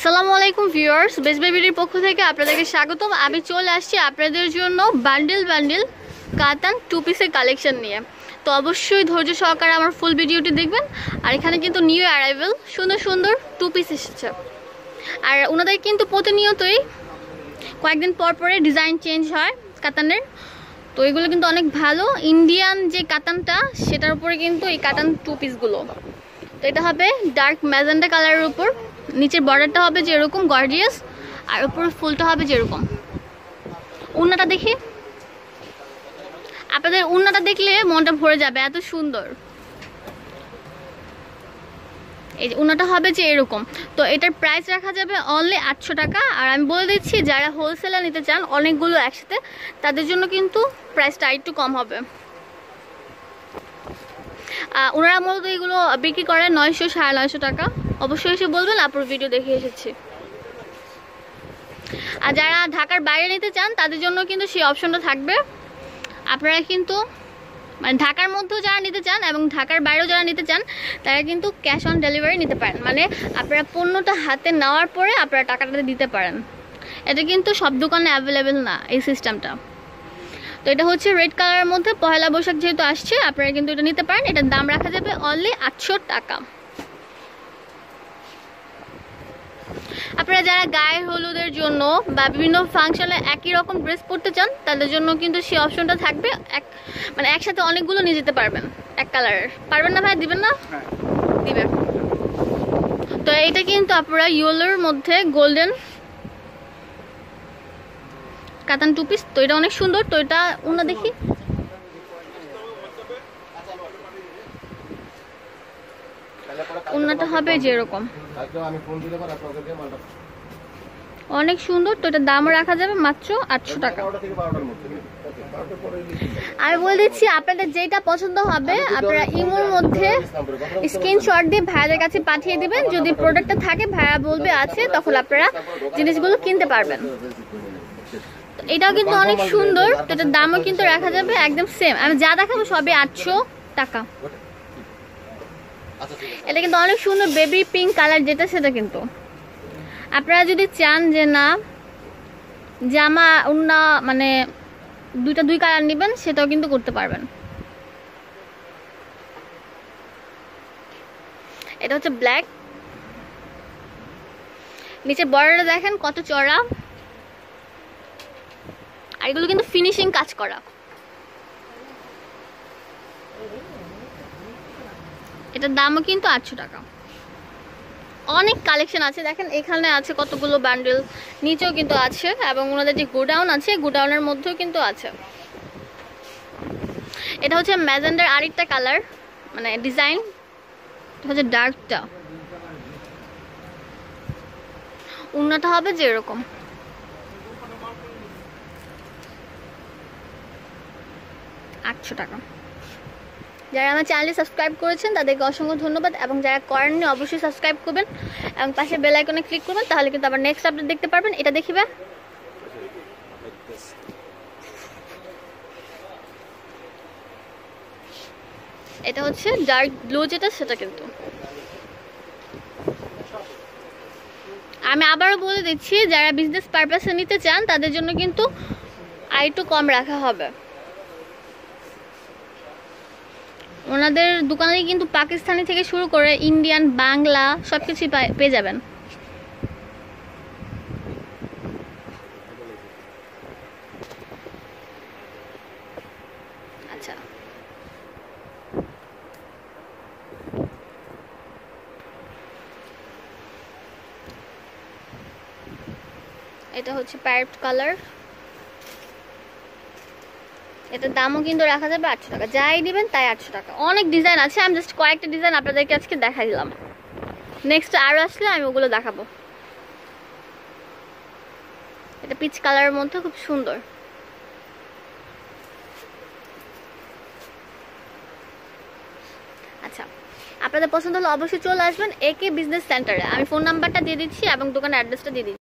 আসসালামু আলাইকুম viewers, best বেবির পক্ষ থেকে আপনাদেরকে স্বাগতম। আমি চলে আসছি আপনাদের জন্য বান্ডিল বান্ডিল কাতান টু পিসের কালেকশন নিয়ে। তো অবশ্যই ধৈর্য সহকারে আমার ফুল ভিডিওটি দেখবেন। আর এখানে কিন্তু নিউ অ্যারাইভেল সুন্দর সুন্দর টু পিস এসেছে। আর ওনাদের কিন্তু প্রতিনিয়তই কয়েকদিন পর পরে ডিজাইন চেঞ্জ হয় কাতানের। তো এগুলো কিন্তু অনেক ভালো, ইন্ডিয়ান যে কাতানটা সেটার উপরে কিন্তু এই কাতান টু পিসগুলো। তো এটা হবে ডার্ক ম্যাজেন্টা কালারের উপর, নিচের বর্ডারটা হবে যেরকম গর্জিয়াস, আর উপর ফুলটা হবে যেরকম। উন্নাটা দেখি, আপনাদের উন্নাটা দেখলে মনটা ভরে যাবে, এত সুন্দর। এই যে উন্নাটা হবে যে এরকম। তো এটার প্রাইস রাখা যাবে অনলি 800 টাকা। আর আমি বলে দিচ্ছি, যারা হোলসেলার নিতে চান অনেকগুলো একসাথে, তাদের জন্য কিন্তু প্রাইসটা একটু কম হবে। ওনারা মূলত এগুলো বিক্রি করে 900 950 টাকা। অবশ্যই এসে বলবেন আপুর ভিডিও দেখে এসেছি। আর যারা ঢাকার বাইরে নিতে চান তাদের জন্য কিন্তু সেই অপশনটা থাকবে। আপনারা কিন্তু মানে ঢাকার মধ্যেও যারা নিতে চান এবং ঢাকার বাইরেও যারা নিতে চান তারা কিন্তু ক্যাশ অন ডেলিভারি নিতে পারেন। মানে আপনারা পণ্যটা হাতে নেওয়ার পরে আপনারা টাকাটা দিতে পারেন। এটা কিন্তু সব দোকানে অ্যাভেলেবেল না এই সিস্টেমটা। তো এটা হচ্ছে রেড কালারের মধ্যে, পয়লা বৈশাখ যেহেতু আসছে আপনারা কিন্তু এটা নিতে পারেন। এটার দাম রাখা যাবে অনলি 800 টাকা। আপনারা যারা গায়ে হলুদের জন্য বা বিভিন্ন ফাংশনে একই রকম ড্রেস পরতে চান তাদের জন্য কিন্তু সেই অপশনটা থাকবে। মানে একসাথে অনেকগুলো নিয়ে যেতে পারবেন এক কালারের। পারবেন না ভাই? দিবেন না? দিবেন। তো এটা কিন্তু আপনারা ইয়েলোর মধ্যে গোল্ডেন কাতান টু পিস। তো এটা অনেক সুন্দর। তো এটা উন্না দেখি, উন্নাটা হবে যেরকম, অনেক সুন্দর। তো এটার দাম রাখা যাবে মাত্র 800 টাকা। আমি বলে দিচ্ছি, আপনাদের যেটা পছন্দ হবে আপনারা ইমোর মধ্যে স্ক্রিনশট দিয়ে ভাইয়াদের কাছে পাঠিয়ে দিবেন। যদি প্রোডাক্টটা থাকে ভাইয়া বলবে আছে, তখন আপনারা জিনিসগুলো কিনতে পারবেন। এটাও কিন্তু অনেক সুন্দর। তো এটার দামও কিন্তু রাখা যাবে একদম সেম। আমি যা দেখাবো সবই 800 টাকা। এটা কিন্তু অনেক সুন্দর বেবি পিঙ্ক কালার যেটা, সেটা কিন্তু আপনারা যদি চান যে না জামা উন্না মানে দুই কালার নেবেন, সেটাও কিন্তু করতে পারবেন। এটা হচ্ছে ব্ল্যাক, নিচের বর্ডারটা দেখেন কত চড়া। আর এগুলো কিন্তু ফিনিশিং কাজ করা। এটার দামও কিন্তু 800 টাকা। অনেক কালেকশন আছে, দেখেন এখানে আছে কতগুলো বান্ডেল, নিচেও কিন্তু আছে, এবং ওনাদের যে গোডাউন আছে গোডাউনের মধ্যেও কিন্তু আছে। এটা হচ্ছে ম্যাজেন্ডার আরেকটা কালার, মানে ডিজাইন। এটা হচ্ছে ডার্কটা। উন্নাটা হবে যে এরকম। 800 টাকা। যারা আমার চ্যানেলে সাবস্ক্রাইব করেছেন তাদেরকে অসংখ্য ধন্যবাদ, এবং যারা করেননি অবশ্যই সাবস্ক্রাইব করবেন এবং পাশে বেল আইকনে ক্লিক করবেন, তাহলে কিন্তু আবার নেক্সট আপডেট দেখতে পারবেন। এটা দেখিবে, এটা হচ্ছে ডার্ক ব্লু যেটা, সেটা কিন্তু আমি আবারও বলে দিচ্ছি, যারা বিজনেস পারপাসে নিতে চান তাদের জন্য কিন্তু আরেকটু কম রাখা হবে। ওনাদের দোকানে কিন্তু পাকিস্তানি থেকে শুরু করে ইন্ডিয়ান, বাংলা সবকিছুই পেয়ে যাবেন। আচ্ছা, এটা হচ্ছে প্যারেট কালার। এটার দামও কিন্তু রাখা যাবে 800 টাকা। যাই দিবেন তাই 800 টাকা। অনেক ডিজাইন আছে, আমি জাস্ট কয়েকটা ডিজাইন আপনাদেরকে আজকে দেখাই দিলাম। নেক্সট আরো আসলে আমি ওগুলো দেখাবো। এটা পিচ কালারের মধ্যে খুব সুন্দর। আচ্ছা, আপনাদের পছন্দ হলে অবশ্যই চলে আসবেন একে বিজনেস সেন্টারে। আমি ফোন নাম্বারটা দিয়ে দিচ্ছি এবং দোকানের অ্যাড্রেসটা দিয়ে দিচ্ছি।